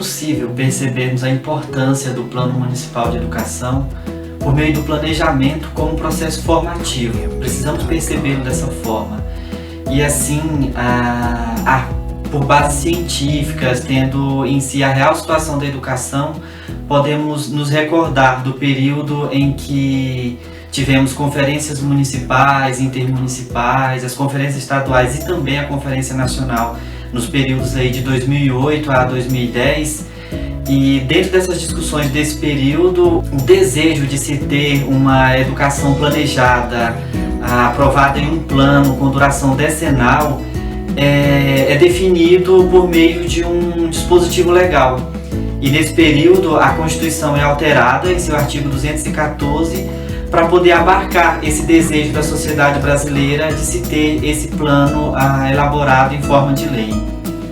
possível percebermos a importância do Plano Municipal de Educação por meio do planejamento como um processo formativo. Precisamos percebê-lo dessa forma. E assim, por bases científicas, tendo em si a real situação da educação, podemos nos recordar do período em que tivemos conferências municipais, intermunicipais, as conferências estaduais e também a Conferência Nacional nos períodos aí de 2008 a 2010. E dentro dessas discussões desse período, o desejo de se ter uma educação planejada, aprovada em um plano com duração decenal, é definido por meio de um dispositivo legal. E nesse período a Constituição é alterada em seu artigo 214 para poder abarcar esse desejo da sociedade brasileira de se ter esse plano elaborado em forma de lei.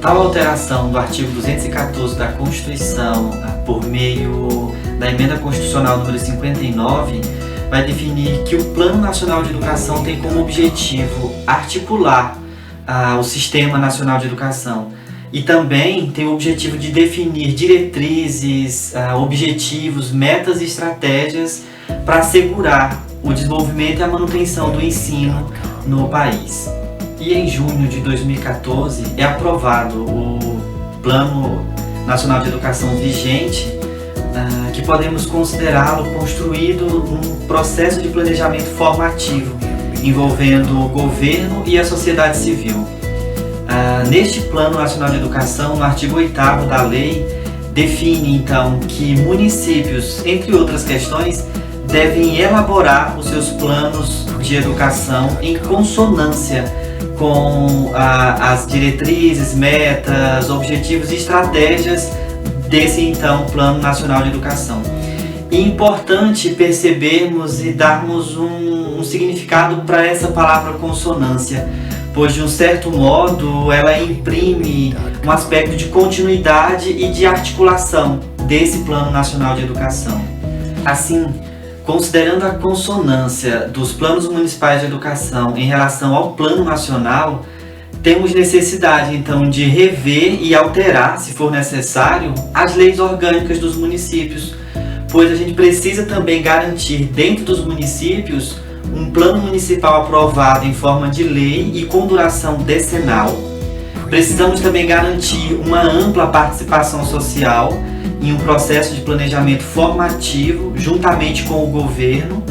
Tal alteração do artigo 214 da Constituição, por meio da Emenda Constitucional número 59, vai definir que o Plano Nacional de Educação tem como objetivo articular o Sistema Nacional de Educação e também tem o objetivo de definir diretrizes, objetivos, metas e estratégias para assegurar o desenvolvimento e a manutenção do ensino no país. E em junho de 2014 é aprovado o Plano Nacional de Educação vigente, que podemos considerá-lo construído num processo de planejamento formativo envolvendo o governo e a sociedade civil. Neste Plano Nacional de Educação, no artigo 8º da lei, define então que municípios, entre outras questões, devem elaborar os seus planos de educação em consonância com as diretrizes, metas, objetivos e estratégias desse então Plano Nacional de Educação. E é importante percebermos e darmos um significado para essa palavra consonância, pois de um certo modo ela imprime um aspecto de continuidade e de articulação desse Plano Nacional de Educação. Assim, considerando a consonância dos planos municipais de educação em relação ao Plano Nacional, temos necessidade então de rever e alterar, se for necessário, as leis orgânicas dos municípios, pois a gente precisa também garantir dentro dos municípios um plano municipal aprovado em forma de lei e com duração decenal. Precisamos também garantir uma ampla participação social em um processo de planejamento formativo juntamente com o governo.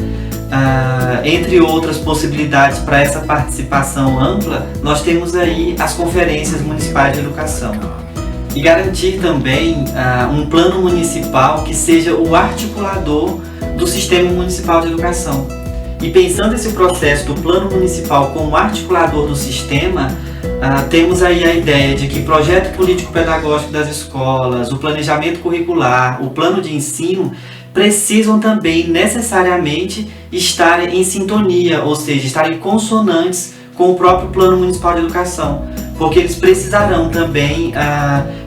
Entre outras possibilidades para essa participação ampla, nós temos aí as conferências municipais de educação. E garantir também um plano municipal que seja o articulador do sistema municipal de educação. E pensando esse processo do plano municipal como articulador do sistema, temos aí a ideia de que projeto político-pedagógico das escolas, o planejamento curricular, o plano de ensino precisam também necessariamente estar em sintonia, ou seja, estarem consonantes com o próprio Plano Municipal de Educação, porque eles precisarão também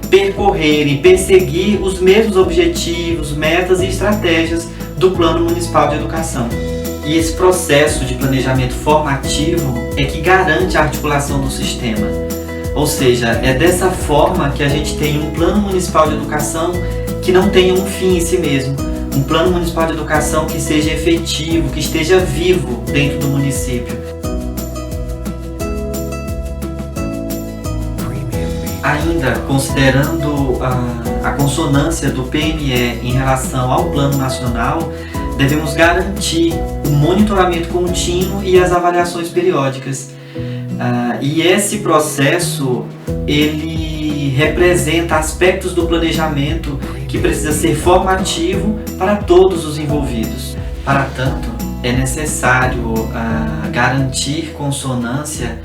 percorrer e perseguir os mesmos objetivos, metas e estratégias do Plano Municipal de Educação. E esse processo de planejamento formativo é que garante a articulação do sistema. Ou seja, é dessa forma que a gente tem um Plano Municipal de Educação que não tenha um fim em si mesmo. Um Plano Municipal de Educação que seja efetivo, que esteja vivo dentro do município. Ainda considerando a consonância do PME em relação ao Plano Nacional, devemos garantir o monitoramento contínuo e as avaliações periódicas. E esse processo, ele representa aspectos do planejamento que precisa ser formativo para todos os envolvidos. Para tanto, é necessário garantir consonância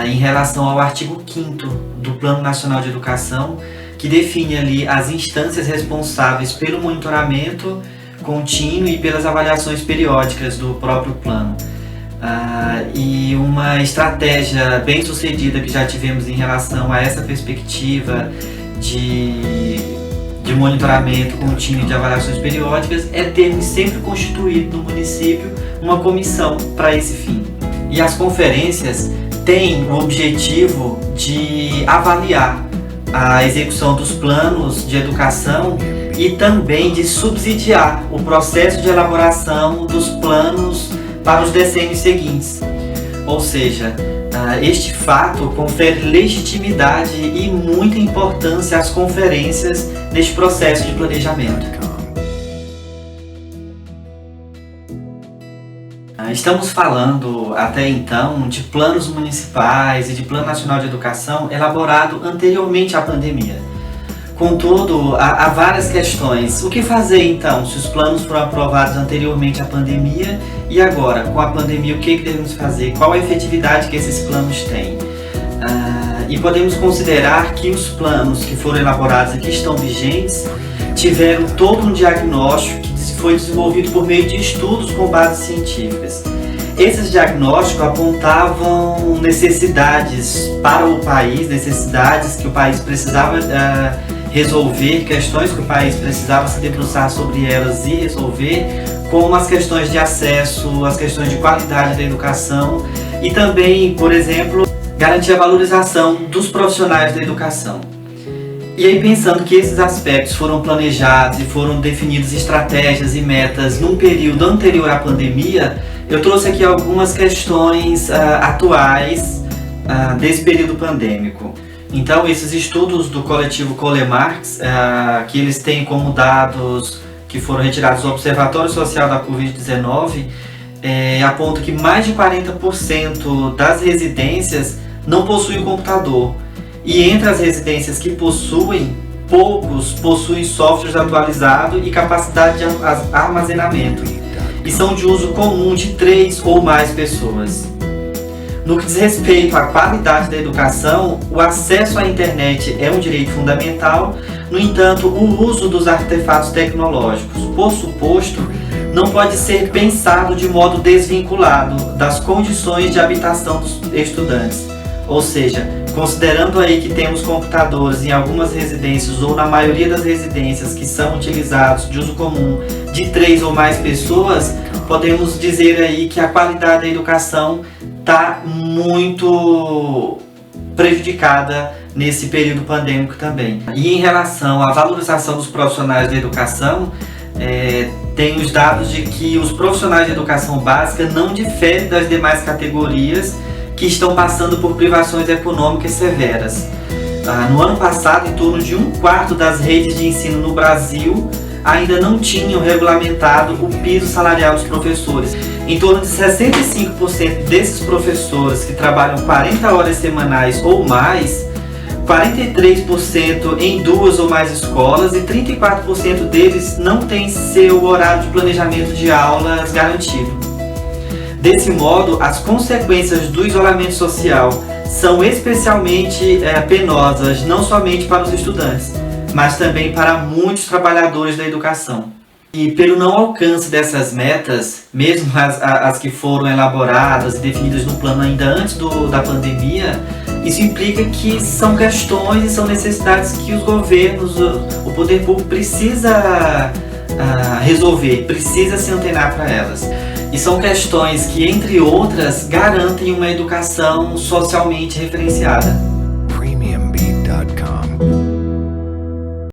em relação ao artigo 5º do Plano Nacional de Educação, que define ali as instâncias responsáveis pelo monitoramento contínuo e pelas avaliações periódicas do próprio plano. E uma estratégia bem sucedida que já tivemos em relação a essa perspectiva de monitoramento contínuo e de avaliações periódicas é termos sempre constituído no município uma comissão para esse fim. E as conferências têm o objetivo de avaliar a execução dos planos de educação e também de subsidiar o processo de elaboração dos planos para os decênios seguintes. Ou seja, este fato confere legitimidade e muita importância às conferências neste processo de planejamento. Estamos falando até então de planos municipais e de Plano Nacional de Educação elaborado anteriormente à pandemia. Contudo, há várias questões. O que fazer então se os planos foram aprovados anteriormente à pandemia e agora, com a pandemia, o que devemos fazer? Qual a efetividade que esses planos têm? E podemos considerar que os planos que foram elaborados e que estão vigentes tiveram todo um diagnóstico que foi desenvolvido por meio de estudos com bases científicas. Esses diagnósticos apontavam necessidades para o país, necessidades que o país precisava resolver, questões que o país precisava se debruçar sobre elas e resolver, como as questões de acesso, as questões de qualidade da educação e também, por exemplo, garantir a valorização dos profissionais da educação. E aí, pensando que esses aspectos foram planejados e foram definidas estratégias e metas num período anterior à pandemia, eu trouxe aqui algumas questões atuais desse período pandêmico. Então, esses estudos do coletivo Colemarx, que eles têm como dados que foram retirados do Observatório Social da Covid-19, apontam que mais de 40% das residências não possuem computador. E entre as residências que possuem, poucos possuem softwares atualizados e capacidade de armazenamento, e são de uso comum de 3 ou mais pessoas. No que diz respeito à qualidade da educação, o acesso à internet é um direito fundamental, no entanto, o uso dos artefatos tecnológicos, por suposto, não pode ser pensado de modo desvinculado das condições de habitação dos estudantes. Ou seja, considerando aí que temos computadores em algumas residências ou na maioria das residências que são utilizados de uso comum de 3 ou mais pessoas, podemos dizer aí que a qualidade da educação está muito prejudicada nesse período pandêmico também. E em relação à valorização dos profissionais da educação, tem os dados de que os profissionais de educação básica não diferem das demais categorias que estão passando por privações econômicas severas. No ano passado, em torno de 1/4 das redes de ensino no Brasil ainda não tinham regulamentado o piso salarial dos professores. Em torno de 65% desses professores que trabalham 40 horas semanais ou mais, 43% em 2 ou mais escolas e 34% deles não têm seu horário de planejamento de aulas garantido. Desse modo, as consequências do isolamento social são especialmente penosas, não somente para os estudantes, mas também para muitos trabalhadores da educação. E pelo não alcance dessas metas, mesmo as que foram elaboradas e definidas no plano ainda antes da pandemia, isso implica que são questões e são necessidades que os governos, o poder público precisa resolver, precisa se antenar para elas. E são questões que, entre outras, garantem uma educação socialmente referenciada.